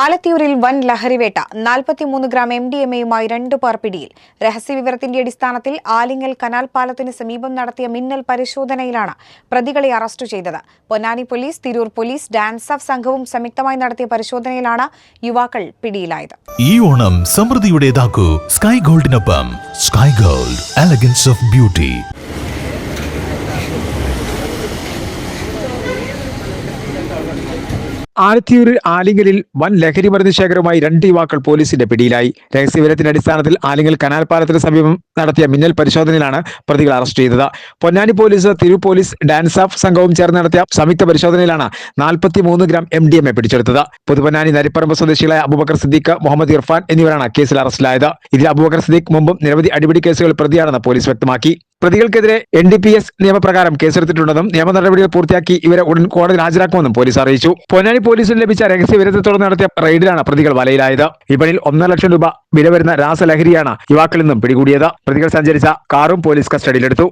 ആലത്തിയൂരിൽ വൻ ലഹരിവേട്ട 43 ഗ്രാം MDMA-യുമായി 2 പേർ പിടിയിൽ. രഹസ്യവിവരത്തിന്റെ അടിസ്ഥാനത്തിൽ ആലിങ്ങൽ കനാൽ പാലത്തിന് സമീപം നടത്തിയ മിന്നൽ പരിശോധനയിലാണ് പ്രതികളെ അറസ്റ്റ് ചെയ്തത്. Ponnani police, Tirur police, DANSAF സംഘവും സംയുക്തമായി നടത്തിയ പരിശോധനയിലാണ് യുവാക്കൾ പിടിയിലായത്. ഈ ഓണം സമൃദ്ധിയുടേതാക്കൂ സ്കൈ ഗോൾഡിനൊപ്പം. Sky Gold, elegance of beauty. Alathiyur ആലിങ്ങലിൽ വൻ ലഹരി മരുന്ന് ശേഖരവുമായി 2 യുവാക്കൾ പോലീസിന്റെ പിടിയിലായി. രഹസ്യവിവരത്തിന്റെ അടിസ്ഥാനത്തിൽ ആലിങ്ങൽ കനാൽ പാലത്തിന് സമീപം നടത്തിയ മിന്നൽ പരിശോധനയിലാണ് പ്രതികൾ അറസ്റ്റ് ചെയ്തത്. Ponnani police, Tirur police, DANSAF സംഘവും ചേർന്ന് നടത്തിയ സംയുക്ത പരിശോധനയിലാണ് 43 ഗ്രാം MDMA പിടിച്ചെടുത്തത്. പുതുപ്പൊന്നാനി നരിപ്പറമ്പ് സ്വദേശികളായ അബൂബക്കർ സിദ്ദീഖ്, മുഹമ്മദ് ഇർഫാൻ എന്നിവരാണ് കേസിൽ അറസ്റ്റിലായത്. ഇതിൽ അബൂബക്കർ സിദ്ദീഖ് മുമ്പും നിരവധി അടിപിടി കേസുകൾ പ്രതിയാണെന്ന് പോലീസ് വ്യക്തമാക്കി. പ്രതികൾക്കെതിരെ NDPS നിയമപ്രകാരം കേസെടുത്തിട്ടുണ്ടെന്നും നിയമ നടപടികൾ പൂർത്തിയാക്കി ഇവരെ ഉടൻ കോടതിയിൽ ഹാജരാക്കുമെന്നും പോലീസ് അറിയിച്ചു. പൊന്നാനി പോലീസിന് ലഭിച്ച രഹസ്യവിവരത്തെ തുടർന്ന് നടത്തിയ റെയ്ഡിലാണ് പ്രതികൾ വലയിലായത്. ഇവരിൽ 1.5 ലക്ഷം രൂപ വില വരുന്ന രാസലഹരിയാണ് യുവാക്കളിൽ നിന്നും പിടികൂടിയത്. പ്രതികൾ സഞ്ചരിച്ച കാറും പോലീസ് കസ്റ്റഡിയിലെടുത്തു.